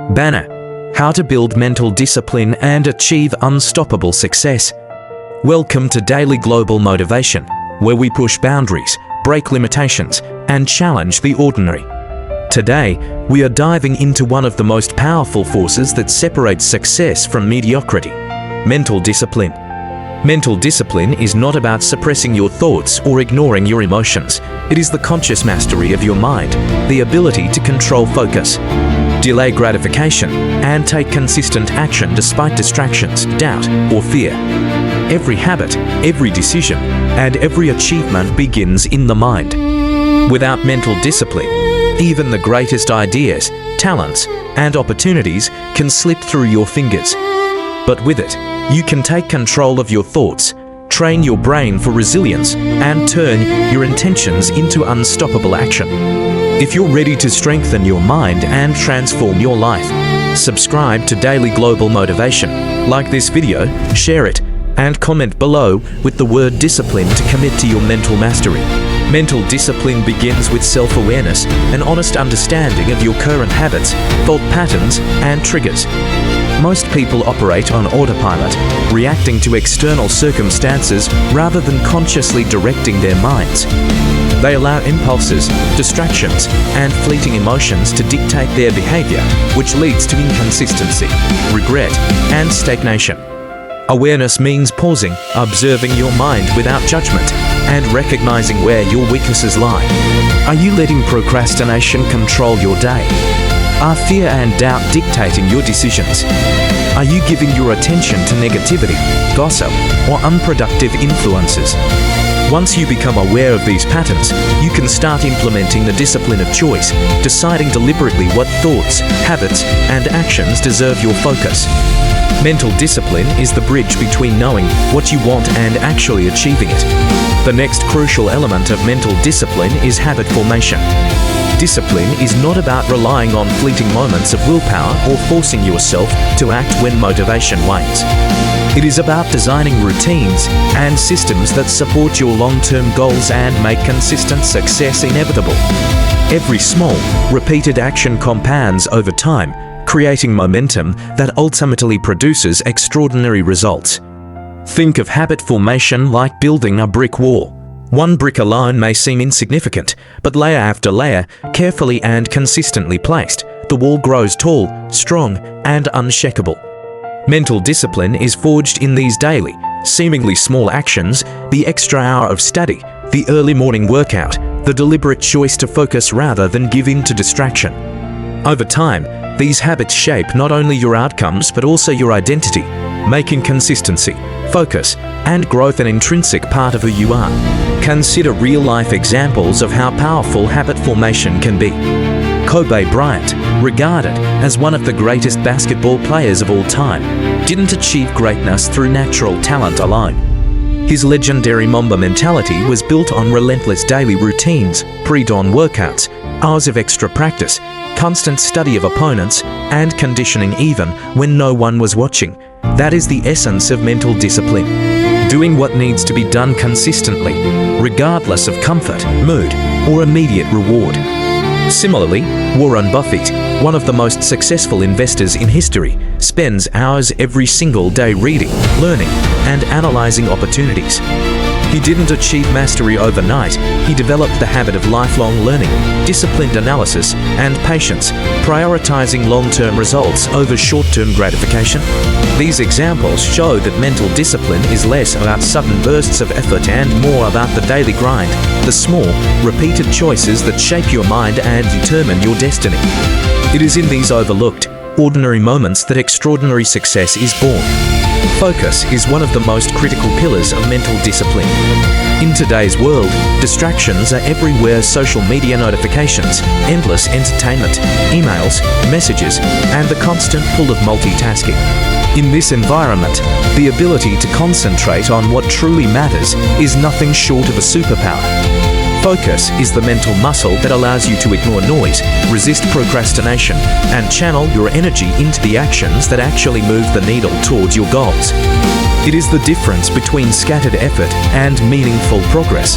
Banner: How to build mental discipline and achieve unstoppable success. Welcome to Daily Global Motivation, where we push boundaries, break limitations, and challenge the ordinary. Today, we are diving into one of the most powerful forces that separates success from mediocrity: mental discipline. Mental discipline is not about suppressing your thoughts or ignoring your emotions. It is the conscious mastery of your mind, the ability to control focus, delay gratification, and take consistent action despite distractions, doubt, or fear. Every habit, every decision, and every achievement begins in the mind. Without mental discipline, even the greatest ideas, talents, and opportunities can slip through your fingers. But with it, you can take control of your thoughts, train your brain for resilience, and turn your intentions into unstoppable action. If you're ready to strengthen your mind and transform your life, subscribe to Daily Global Motivation, like this video, share it, and comment below with the word discipline to commit to your mental mastery. Mental discipline begins with self-awareness, an honest understanding of your current habits, thought patterns, and triggers. Most people operate on autopilot, reacting to external circumstances rather than consciously directing their minds. They allow impulses, distractions, and fleeting emotions to dictate their behavior, which leads to inconsistency, regret, and stagnation. Awareness means pausing, observing your mind without judgment, and recognizing where your weaknesses lie. Are you letting procrastination control your day? Are fear and doubt dictating your decisions? Are you giving your attention to negativity, gossip, or unproductive influences? Once you become aware of these patterns, you can start implementing the discipline of choice, deciding deliberately what thoughts, habits, and actions deserve your focus. Mental discipline is the bridge between knowing what you want and actually achieving it. The next crucial element of mental discipline is habit formation. Discipline is not about relying on fleeting moments of willpower or forcing yourself to act when motivation wanes. It is about designing routines and systems that support your long-term goals and make consistent success inevitable. Every small, repeated action compounds over time, creating momentum that ultimately produces extraordinary results. Think of habit formation like building a brick wall. One brick alone may seem insignificant, but layer after layer, carefully and consistently placed, the wall grows tall, strong, and unshakable. Mental discipline is forged in these daily, seemingly small actions: the extra hour of study, the early morning workout, the deliberate choice to focus rather than give in to distraction. Over time, these habits shape not only your outcomes but also your identity, making consistency, focus, and growth an intrinsic part of who you are. Consider real-life examples of how powerful habit formation can be. Kobe Bryant, regarded as one of the greatest basketball players of all time, didn't achieve greatness through natural talent alone. His legendary Mamba mentality was built on relentless daily routines, pre-dawn workouts, hours of extra practice, constant study of opponents, and conditioning even when no one was watching. That is the essence of mental discipline. Doing what needs to be done consistently, regardless of comfort, mood, or immediate reward. Similarly, Warren Buffett, one of the most successful investors in history, spends hours every single day reading, learning, and analyzing opportunities. He didn't achieve mastery overnight. He developed the habit of lifelong learning, disciplined analysis, and patience, prioritizing long-term results over short-term gratification. These examples show that mental discipline is less about sudden bursts of effort and more about the daily grind, the small, repeated choices that shape your mind and determine your destiny. It is in these overlooked, ordinary moments that extraordinary success is born. Focus is one of the most critical pillars of mental discipline. In today's world, distractions are everywhere: social media notifications, endless entertainment, emails, messages, and the constant pull of multitasking. In this environment, the ability to concentrate on what truly matters is nothing short of a superpower. Focus is the mental muscle that allows you to ignore noise, resist procrastination, and channel your energy into the actions that actually move the needle towards your goals. It is the difference between scattered effort and meaningful progress.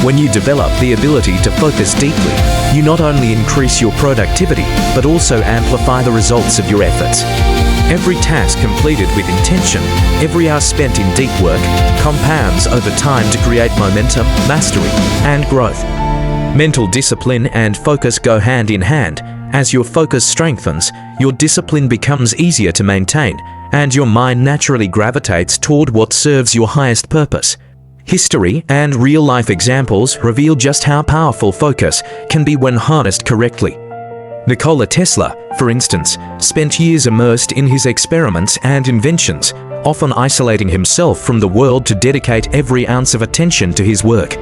When you develop the ability to focus deeply, you not only increase your productivity, but also amplify the results of your efforts. Every task completed with intention, every hour spent in deep work, compounds over time to create momentum, mastery, and growth. Mental discipline and focus go hand in hand. As your focus strengthens, your discipline becomes easier to maintain, and your mind naturally gravitates toward what serves your highest purpose. History and real-life examples reveal just how powerful focus can be when harnessed correctly. Nikola Tesla, for instance, spent years immersed in his experiments and inventions, often isolating himself from the world to dedicate every ounce of attention to his work.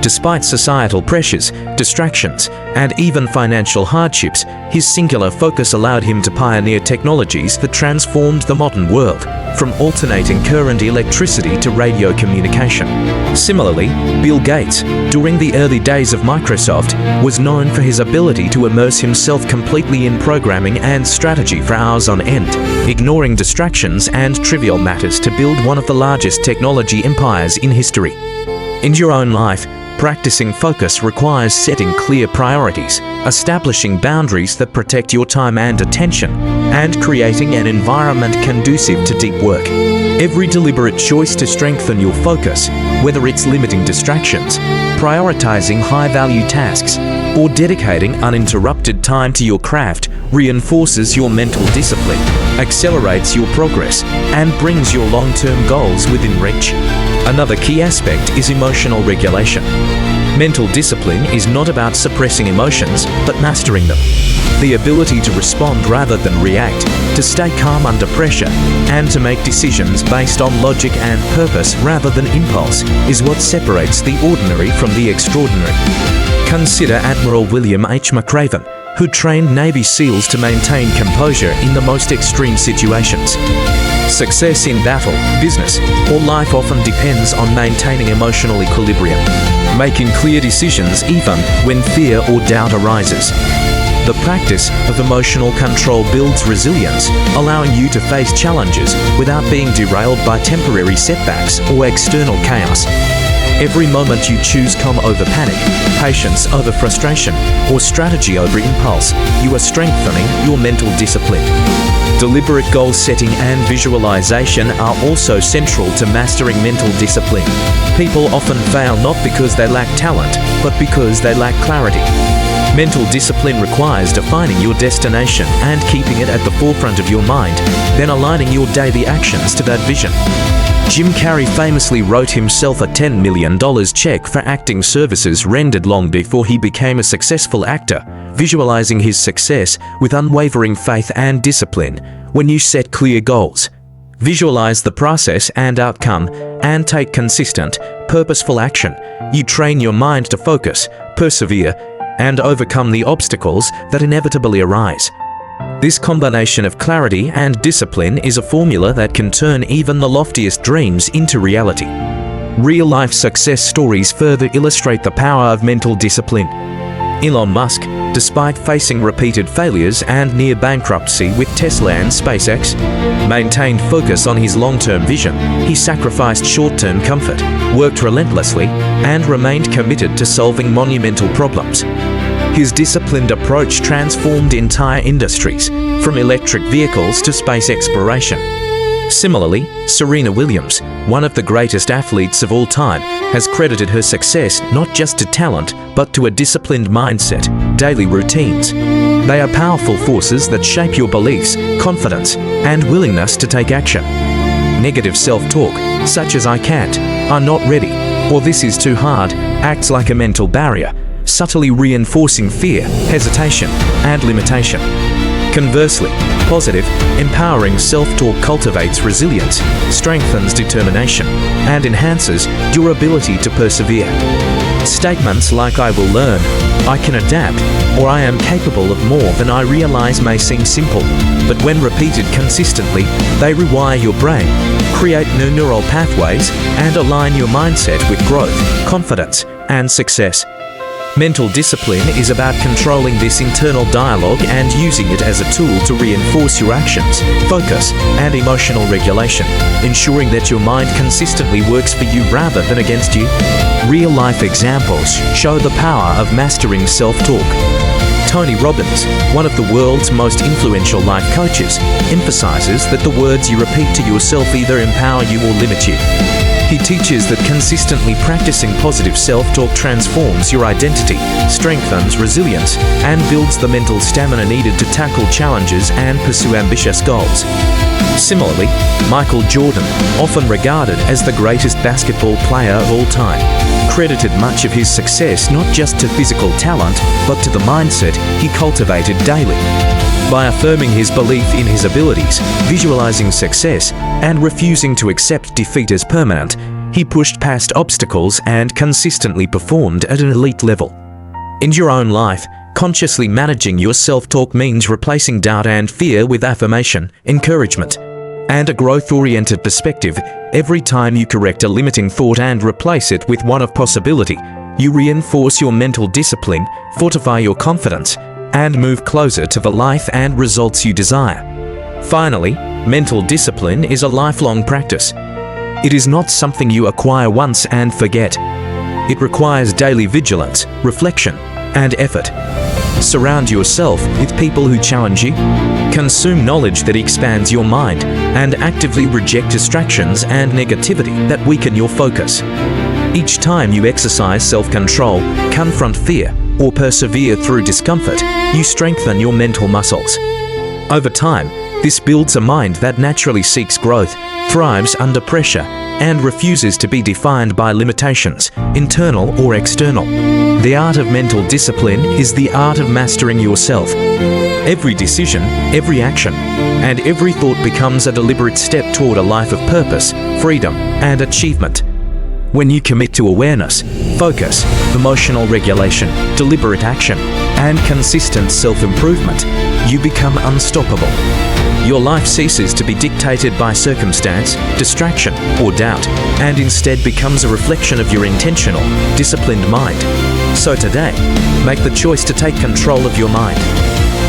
Despite societal pressures, distractions, and even financial hardships, his singular focus allowed him to pioneer technologies that transformed the modern world, from alternating current electricity to radio communication. Similarly, Bill Gates, during the early days of Microsoft, was known for his ability to immerse himself completely in programming and strategy for hours on end, ignoring distractions and trivial matters to build one of the largest technology empires in history. In your own life, practicing focus requires setting clear priorities, establishing boundaries that protect your time and attention, and creating an environment conducive to deep work. Every deliberate choice to strengthen your focus, whether it's limiting distractions, prioritizing high-value tasks, or dedicating uninterrupted time to your craft, reinforces your mental discipline, accelerates your progress, and brings your long-term goals within reach. Another key aspect is emotional regulation. Mental discipline is not about suppressing emotions, but mastering them. The ability to respond rather than react, to stay calm under pressure, and to make decisions based on logic and purpose rather than impulse is what separates the ordinary from the extraordinary. Consider Admiral William H. McRaven, who trained Navy SEALs to maintain composure in the most extreme situations. Success in battle, business, or life often depends on maintaining emotional equilibrium, making clear decisions even when fear or doubt arises. The practice of emotional control builds resilience, allowing you to face challenges without being derailed by temporary setbacks or external chaos. Every moment you choose calm over panic, patience over frustration, or strategy over impulse, you are strengthening your mental discipline. Deliberate goal setting and visualization are also central to mastering mental discipline. People often fail not because they lack talent, but because they lack clarity. Mental discipline requires defining your destination and keeping it at the forefront of your mind, then aligning your daily actions to that vision. Jim Carrey famously wrote himself a $10 million check for acting services rendered long before he became a successful actor, visualizing his success with unwavering faith and discipline. When you set clear goals, visualize the process and outcome, and take consistent, purposeful action, you train your mind to focus, persevere, and overcome the obstacles that inevitably arise. This combination of clarity and discipline is a formula that can turn even the loftiest dreams into reality. Real-life success stories further illustrate the power of mental discipline. Elon Musk, despite facing repeated failures and near bankruptcy with Tesla and SpaceX, maintained focus on his long-term vision. He sacrificed short-term comfort, worked relentlessly, and remained committed to solving monumental problems. His disciplined approach transformed entire industries, from electric vehicles to space exploration. Similarly, Serena Williams, one of the greatest athletes of all time, has credited her success not just to talent, but to a disciplined mindset, daily routines. They are powerful forces that shape your beliefs, confidence, and willingness to take action. Negative self-talk, such as "I can't," "I'm not ready," or "this is too hard," acts like a mental barrier, subtly reinforcing fear, hesitation, and limitation. Conversely, positive, empowering self-talk cultivates resilience, strengthens determination, and enhances your ability to persevere. Statements like "I will learn," "I can adapt," or "I am capable of more than I realize" may seem simple, but when repeated consistently, they rewire your brain, create new neural pathways, and align your mindset with growth, confidence, and success. Mental discipline is about controlling this internal dialogue and using it as a tool to reinforce your actions, focus, and emotional regulation, ensuring that your mind consistently works for you rather than against you. Real-life examples show the power of mastering self-talk. Tony Robbins, one of the world's most influential life coaches, emphasizes that the words you repeat to yourself either empower you or limit you. He teaches that consistently practicing positive self-talk transforms your identity, strengthens resilience, and builds the mental stamina needed to tackle challenges and pursue ambitious goals. Similarly, Michael Jordan, often regarded as the greatest basketball player of all time, credited much of his success not just to physical talent, but to the mindset he cultivated daily. By affirming his belief in his abilities, visualizing success, and refusing to accept defeat as permanent, he pushed past obstacles and consistently performed at an elite level. In your own life, consciously managing your self-talk means replacing doubt and fear with affirmation, encouragement, and a growth-oriented perspective. Every time you correct a limiting thought and replace it with one of possibility, you reinforce your mental discipline, fortify your confidence, and move closer to the life and results you desire. Finally, mental discipline is a lifelong practice. It is not something you acquire once and forget. It requires daily vigilance, reflection, and effort. Surround yourself with people who challenge you, consume knowledge that expands your mind, and actively reject distractions and negativity that weaken your focus. Each time you exercise self-control, confront fear, or persevere through discomfort, you strengthen your mental muscles. Over time, this builds a mind that naturally seeks growth, thrives under pressure, and refuses to be defined by limitations, internal or external. The art of mental discipline is the art of mastering yourself. Every decision, every action, and every thought becomes a deliberate step toward a life of purpose, freedom, and achievement. When you commit to awareness, focus, emotional regulation, deliberate action, and consistent self-improvement, you become unstoppable. Your life ceases to be dictated by circumstance, distraction, or doubt, and instead becomes a reflection of your intentional, disciplined mind. So today, make the choice to take control of your mind.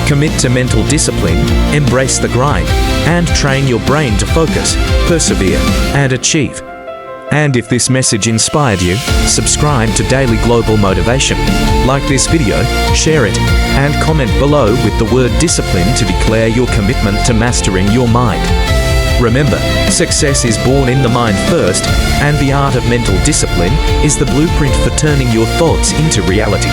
Commit to mental discipline, embrace the grind, and train your brain to focus, persevere, and achieve. And if this message inspired you, subscribe to Daily Global Motivation. Like this video, share it, and comment below with the word discipline to declare your commitment to mastering your mind. Remember, success is born in the mind first, and the art of mental discipline is the blueprint for turning your thoughts into reality.